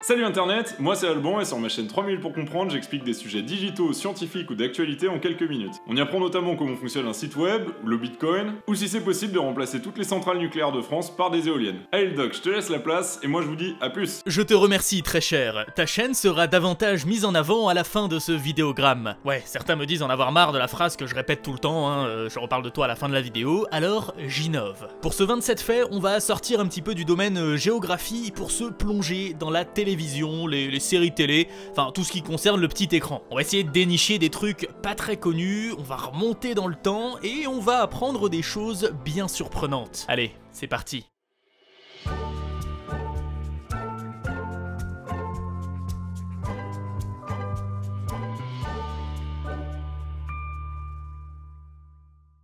Salut internet, moi c'est Alban et sur ma chaîne 3 minutes pour comprendre, j'explique des sujets digitaux, scientifiques ou d'actualité en quelques minutes. On y apprend notamment comment fonctionne un site web, le bitcoin, ou si c'est possible de remplacer toutes les centrales nucléaires de France par des éoliennes. Allez le doc, je te laisse la place et moi je vous dis à plus. Je te remercie très cher, ta chaîne sera davantage mise en avant à la fin de ce vidéogramme. Ouais, certains me disent en avoir marre de la phrase que je répète tout le temps, je reparle de toi à la fin de la vidéo, alors j'innove. Pour ce 27 fait, on va sortir un petit peu du domaine géographie pour se plonger dans la télévision, les séries télé, enfin tout ce qui concerne le petit écran. On va essayer de dénicher des trucs pas très connus, on va remonter dans le temps et on va apprendre des choses bien surprenantes. Allez, c'est parti.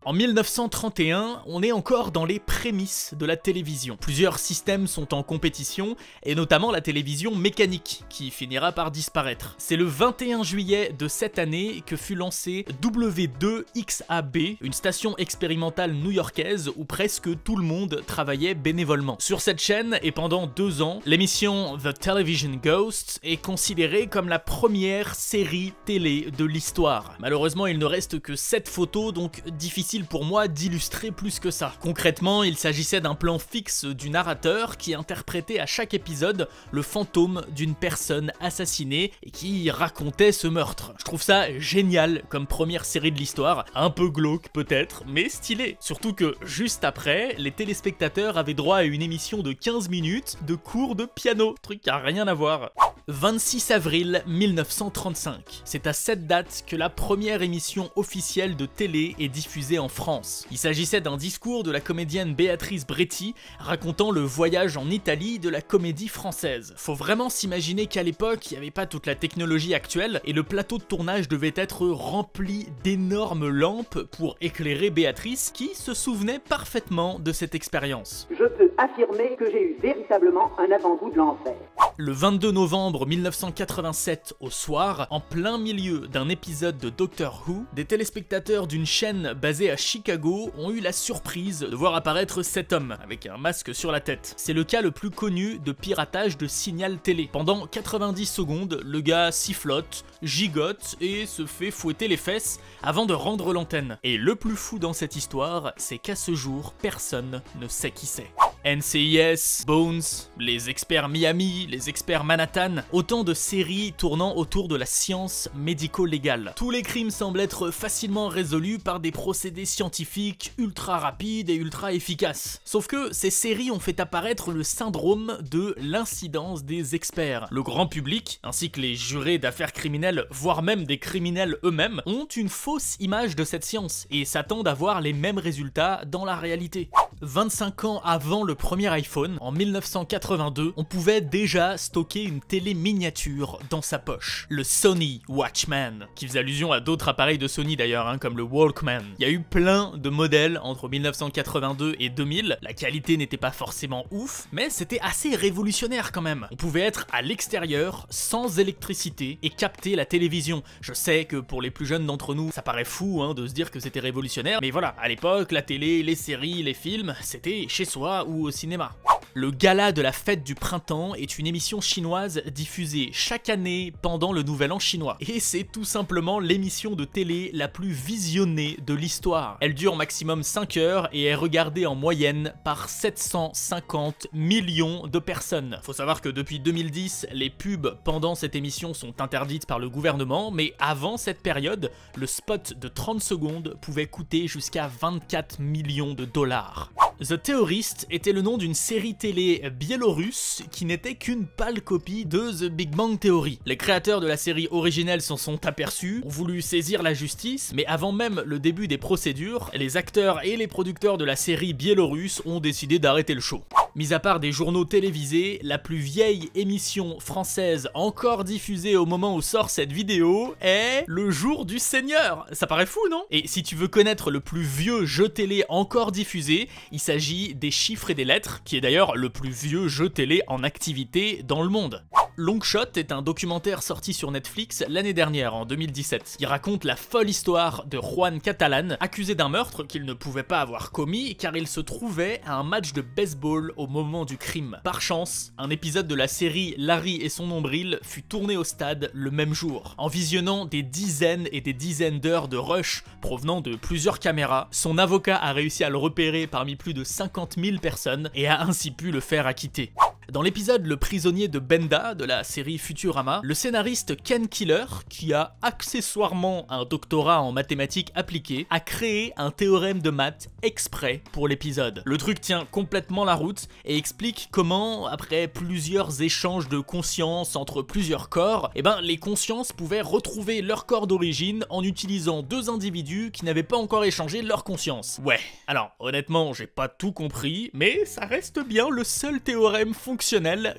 En 1931, on est encore dans les prémices de la télévision. Plusieurs systèmes sont en compétition, et notamment la télévision mécanique, qui finira par disparaître. C'est le 21 juillet de cette année que fut lancée W2XAB, une station expérimentale new-yorkaise où presque tout le monde travaillait bénévolement. Sur cette chaîne, et pendant 2 ans, l'émission The Television Ghost est considérée comme la première série télé de l'histoire. Malheureusement, il ne reste que 7 photos, donc difficile pour moi d'illustrer plus que ça. Concrètement, il s'agissait d'un plan fixe du narrateur qui interprétait à chaque épisode le fantôme d'une personne assassinée et qui racontait ce meurtre. Je trouve ça génial comme première série de l'histoire, un peu glauque peut-être, mais stylé. Surtout que juste après, les téléspectateurs avaient droit à une émission de 15 minutes de cours de piano, truc qui a rien à voir. 26 avril 1935. C'est à cette date que la première émission officielle de télé est diffusée en France. Il s'agissait d'un discours de la comédienne Béatrice Bréty racontant le voyage en Italie de la comédie française. Faut vraiment s'imaginer qu'à l'époque, il n'y avait pas toute la technologie actuelle et le plateau de tournage devait être rempli d'énormes lampes pour éclairer Béatrice qui se souvenait parfaitement de cette expérience. Je peux affirmer que j'ai eu véritablement un avant-goût de l'enfer. Le 22 novembre 1987 au soir, en plein milieu d'un épisode de Doctor Who, des téléspectateurs d'une chaîne basée à Chicago ont eu la surprise de voir apparaître cet homme avec un masque sur la tête. C'est le cas le plus connu de piratage de signal télé. Pendant 90 secondes, le gars sifflote, gigote et se fait fouetter les fesses avant de rendre l'antenne. Et le plus fou dans cette histoire, c'est qu'à ce jour, personne ne sait qui c'est. NCIS, Bones, les experts Miami, les experts Manhattan, autant de séries tournant autour de la science médico-légale. Tous les crimes semblent être facilement résolus par des procédés scientifiques ultra rapides et ultra efficaces. Sauf que ces séries ont fait apparaître le syndrome de l'incidence des experts. Le grand public, ainsi que les jurés d'affaires criminelles, voire même des criminels eux-mêmes, ont une fausse image de cette science et s'attendent à voir les mêmes résultats dans la réalité. 25 ans avant le premier iPhone, en 1982, on pouvait déjà stocker une télé miniature dans sa poche. Le Sony Watchman, qui faisait allusion à d'autres appareils de Sony d'ailleurs, comme le Walkman. Il y a eu plein de modèles entre 1982 et 2000, la qualité n'était pas forcément ouf, mais c'était assez révolutionnaire quand même. On pouvait être à l'extérieur, sans électricité, et capter la télévision. Je sais que pour les plus jeunes d'entre nous, ça paraît fou de se dire que c'était révolutionnaire, mais voilà, à l'époque, la télé, les séries, les films, c'était chez soi ou au cinéma. Le Gala de la fête du printemps est une émission chinoise diffusée chaque année pendant le Nouvel An chinois. Et c'est tout simplement l'émission de télé la plus visionnée de l'histoire. Elle dure maximum 5 heures et est regardée en moyenne par 750 millions de personnes. Faut savoir que depuis 2010, les pubs pendant cette émission sont interdites par le gouvernement, mais avant cette période, le spot de 30 secondes pouvait coûter jusqu'à 24 millions de dollars. The Theorist était le nom d'une série télé biélorusse qui n'était qu'une pâle copie de The Big Bang Theory. Les créateurs de la série originelle s'en sont aperçus, ont voulu saisir la justice, mais avant même le début des procédures, les acteurs et les producteurs de la série biélorusse ont décidé d'arrêter le show. Mis à part des journaux télévisés, la plus vieille émission française encore diffusée au moment où sort cette vidéo est Le Jour du Seigneur. Ça paraît fou, non? Et si tu veux connaître le plus vieux jeu télé encore diffusé, il s'agit des Chiffres et des Lettres, qui est d'ailleurs le plus vieux jeu télé en activité dans le monde. Long Shot est un documentaire sorti sur Netflix l'année dernière, en 2017. Il raconte la folle histoire de Juan Catalan, accusé d'un meurtre qu'il ne pouvait pas avoir commis car il se trouvait à un match de baseball au moment du crime. Par chance, un épisode de la série Larry et son nombril fut tourné au stade le même jour. En visionnant des dizaines et des dizaines d'heures de rush provenant de plusieurs caméras, son avocat a réussi à le repérer parmi plus de 50 000 personnes et a ainsi pu le faire acquitter. Dans l'épisode Le prisonnier de Benda de la série Futurama, le scénariste Ken Killer, qui a accessoirement un doctorat en mathématiques appliquées, a créé un théorème de maths exprès pour l'épisode. Le truc tient complètement la route et explique comment, après plusieurs échanges de conscience entre plusieurs corps, les consciences pouvaient retrouver leur corps d'origine en utilisant deux individus qui n'avaient pas encore échangé leur conscience. Ouais, alors honnêtement j'ai pas tout compris, mais ça reste bien le seul théorème fonctionnel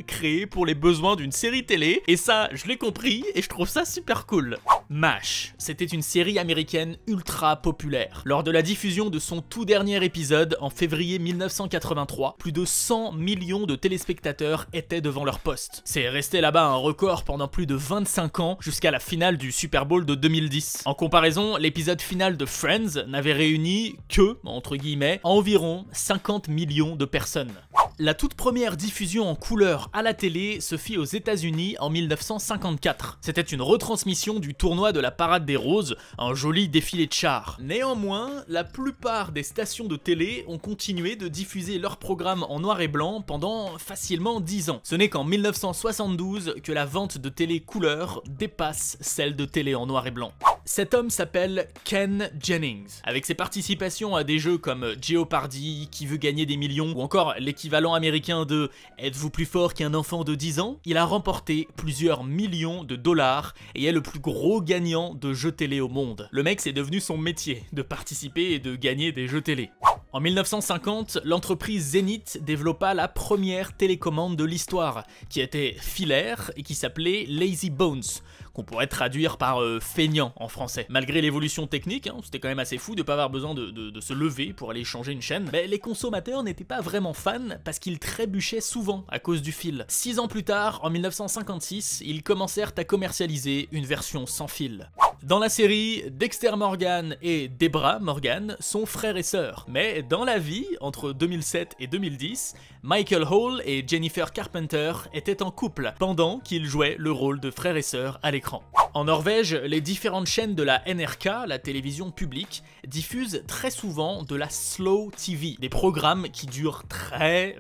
créé pour les besoins d'une série télé, et ça je l'ai compris et je trouve ça super cool. MASH, c'était une série américaine ultra populaire. Lors de la diffusion de son tout dernier épisode en février 1983, plus de 100 millions de téléspectateurs étaient devant leur poste. C'est resté là-bas un record pendant plus de 25 ans jusqu'à la finale du Super Bowl de 2010. En comparaison, l'épisode final de Friends n'avait réuni que, entre guillemets, environ 50 millions de personnes. La toute première diffusion en couleur à la télé se fit aux États-Unis en 1954. C'était une retransmission du tournoi de la Parade des Roses, un joli défilé de chars. Néanmoins, la plupart des stations de télé ont continué de diffuser leurs programmes en noir et blanc pendant facilement 10 ans. Ce n'est qu'en 1972 que la vente de télé couleur dépasse celle de télé en noir et blanc. Cet homme s'appelle Ken Jennings. Avec ses participations à des jeux comme Jeopardy, Qui veut gagner des millions, ou encore l'équivalent américain de Êtes-vous plus fort qu'un enfant de 10 ans, il a remporté plusieurs millions de dollars et est le plus gros gagnant de jeux télé au monde. Le mec, c'est devenu son métier, de participer et de gagner des jeux télé. En 1950, l'entreprise Zenith développa la première télécommande de l'histoire, qui était filaire et qui s'appelait Lazy Bones, qu'on pourrait traduire par feignant en français. Malgré l'évolution technique, c'était quand même assez fou de pas avoir besoin de se lever pour aller changer une chaîne, mais les consommateurs n'étaient pas vraiment fans parce qu'ils trébuchaient souvent à cause du fil. 6 ans plus tard, en 1956, ils commencèrent à commercialiser une version sans fil. Dans la série, Dexter Morgan et Debra Morgan sont frères et sœurs, mais dans la vie, entre 2007 et 2010, Michael Hall et Jennifer Carpenter étaient en couple pendant qu'ils jouaient le rôle de frères et sœurs à l'écran. En Norvège, les différentes chaînes de la NRK, la télévision publique, diffusent très souvent de la slow TV, des programmes qui durent très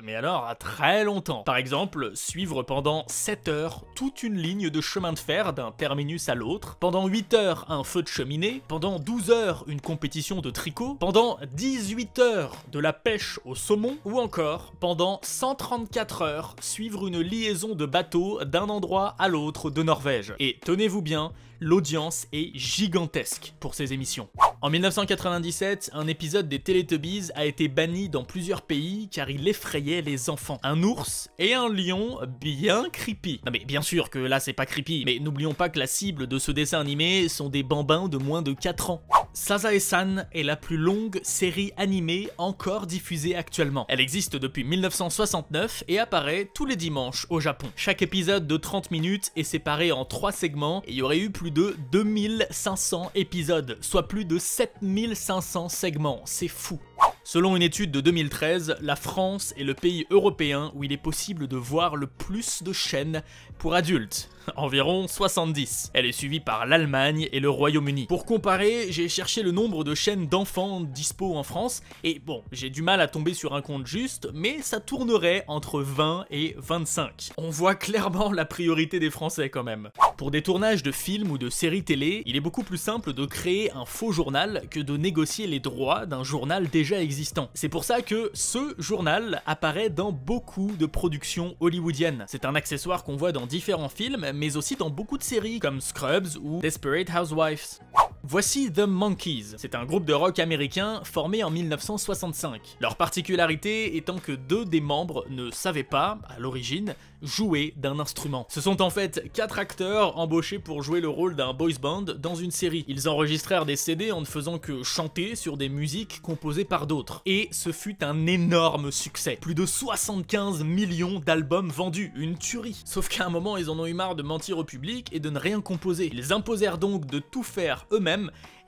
longtemps. Par exemple, suivre pendant 7 heures toute une ligne de chemin de fer d'un terminus à l'autre, pendant 8 heures un feu de cheminée, pendant 12 heures une compétition de tricot, pendant 18 heures de la pêche au saumon, ou encore pendant 134 heures suivre une liaison de bateaux d'un endroit à l'autre de Norvège. Et tenez-vous bien, l'audience est gigantesque pour ces émissions. En 1997, un épisode des Teletubbies a été banni dans plusieurs pays car il effrayait les enfants. Un ours et un lion bien creepy. Non mais bien sûr que là c'est pas creepy, mais n'oublions pas que la cible de ce dessin animé sont des bambins de moins de 4 ans. Sazae-san est la plus longue série animée encore diffusée actuellement. Elle existe depuis 1969 et apparaît tous les dimanches au Japon. Chaque épisode de 30 minutes est séparé en 3 segments et il y aurait eu plus de 2500 épisodes, soit plus de 7500 segments, c'est fou. Selon une étude de 2013, la France est le pays européen où il est possible de voir le plus de chaînes pour adultes, environ 70. Elle est suivie par l'Allemagne et le Royaume-Uni. Pour comparer, j'ai cherché le nombre de chaînes d'enfants dispo en France, et bon, j'ai du mal à tomber sur un compte juste, mais ça tournerait entre 20 et 25. On voit clairement la priorité des Français quand même. Pour des tournages de films ou de séries télé, il est beaucoup plus simple de créer un faux journal que de négocier les droits d'un journal déjà existant. C'est pour ça que ce journal apparaît dans beaucoup de productions hollywoodiennes. C'est un accessoire qu'on voit dans différents films, mais aussi dans beaucoup de séries comme Scrubs ou Desperate Housewives. Voici The Monkees, c'est un groupe de rock américain formé en 1965. Leur particularité étant que 2 des membres ne savaient pas, à l'origine, jouer d'un instrument. Ce sont en fait 4 acteurs embauchés pour jouer le rôle d'un boys band dans une série. Ils enregistrèrent des CD en ne faisant que chanter sur des musiques composées par d'autres. Et ce fut un énorme succès. Plus de 75 millions d'albums vendus, une tuerie. Sauf qu'à un moment, ils en ont eu marre de mentir au public et de ne rien composer. Ils imposèrent donc de tout faire eux-mêmes.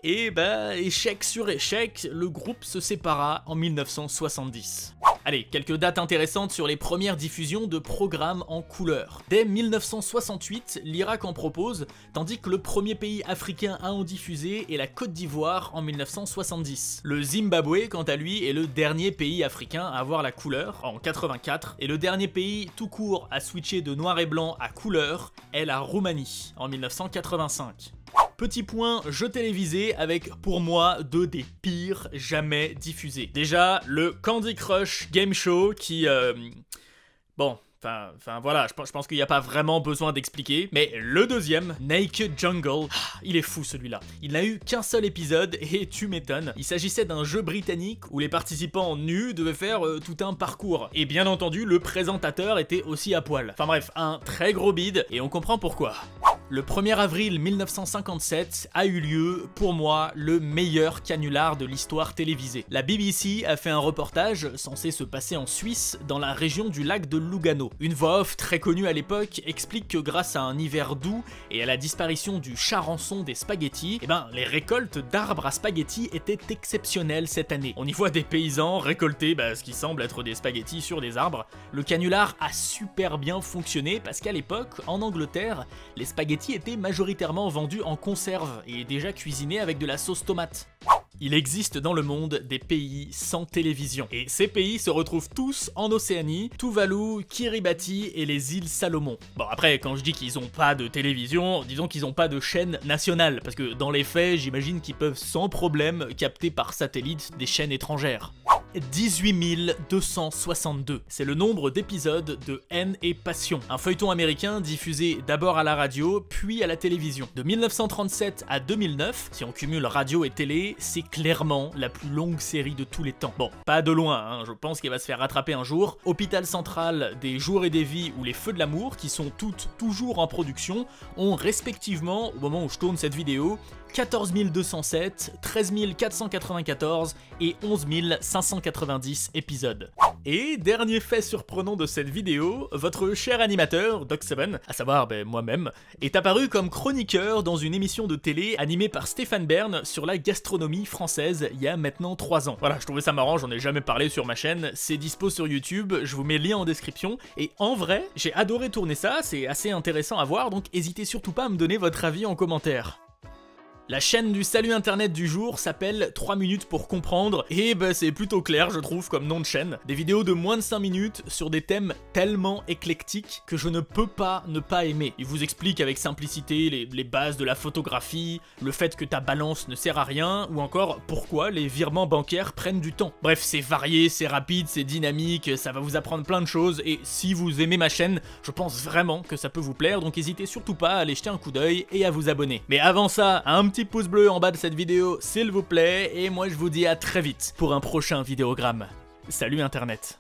Et échec sur échec, le groupe se sépara en 1970. Allez, quelques dates intéressantes sur les premières diffusions de programmes en couleur. Dès 1968, l'Irak en propose, tandis que le premier pays africain à en diffuser est la Côte d'Ivoire en 1970. Le Zimbabwe, quant à lui, est le dernier pays africain à avoir la couleur, en 84, et le dernier pays tout court à switcher de noir et blanc à couleur est la Roumanie, en 1985. Petit point jeu télévisé avec pour moi 2 des pires jamais diffusés. Déjà le Candy Crush Game Show qui voilà, je pense qu'il n'y a pas vraiment besoin d'expliquer, mais le deuxième, Naked Jungle, il est fou celui-là. Il n'a eu qu'un seul épisode et tu m'étonnes, il s'agissait d'un jeu britannique où les participants nus devaient faire tout un parcours. Et bien entendu, le présentateur était aussi à poil. Enfin bref, un très gros bide et on comprend pourquoi. Le 1er avril 1957 a eu lieu, pour moi, le meilleur canular de l'histoire télévisée. La BBC a fait un reportage censé se passer en Suisse, dans la région du lac de Lugano. Une voix off très connue à l'époque explique que grâce à un hiver doux et à la disparition du charançon des spaghettis, les récoltes d'arbres à spaghettis étaient exceptionnelles cette année. On y voit des paysans récolter ce qui semble être des spaghettis sur des arbres. Le canular a super bien fonctionné parce qu'à l'époque, en Angleterre, les spaghettis étaient majoritairement vendus en conserve et déjà cuisinés avec de la sauce tomate. Il existe dans le monde des pays sans télévision. Et ces pays se retrouvent tous en Océanie, Tuvalu, Kiribati et les îles Salomon. Bon après, quand je dis qu'ils ont pas de télévision, disons qu'ils ont pas de chaîne nationale, parce que dans les faits, j'imagine qu'ils peuvent sans problème capter par satellite des chaînes étrangères. 18 262, c'est le nombre d'épisodes de Haine et Passion, un feuilleton américain diffusé d'abord à la radio, puis à la télévision. De 1937 à 2009, si on cumule radio et télé, c'est clairement la plus longue série de tous les temps. Bon, pas de loin, je pense qu'elle va se faire rattraper un jour. Hôpital Central, Des Jours et des Vies ou Les Feux de l'amour, qui sont toutes toujours en production, ont respectivement, au moment où je tourne cette vidéo, 14 207, 13 494 et 11 590 épisodes. Et dernier fait surprenant de cette vidéo, votre cher animateur, Doc7, à savoir moi-même, est apparu comme chroniqueur dans une émission de télé animée par Stéphane Bern sur la gastronomie française il y a maintenant 3 ans. Voilà, je trouvais ça marrant, j'en ai jamais parlé sur ma chaîne, c'est dispo sur YouTube, je vous mets le lien en description, et en vrai, j'ai adoré tourner ça, c'est assez intéressant à voir, donc n'hésitez surtout pas à me donner votre avis en commentaire. La chaîne du salut internet du jour s'appelle 3 minutes pour comprendre, et c'est plutôt clair je trouve comme nom de chaîne. Des vidéos de moins de 5 minutes sur des thèmes tellement éclectiques que je ne peux pas ne pas aimer. Il vous explique avec simplicité les bases de la photographie, le fait que ta balance ne sert à rien, ou encore pourquoi les virements bancaires prennent du temps. Bref, c'est varié, c'est rapide, c'est dynamique, ça va vous apprendre plein de choses, et si vous aimez ma chaîne, je pense vraiment que ça peut vous plaire, donc n'hésitez surtout pas à aller jeter un coup d'œil et à vous abonner. Mais avant ça, un petit pouce bleu en bas de cette vidéo s'il vous plaît, et moi je vous dis à très vite pour un prochain vidéogramme. Salut internet.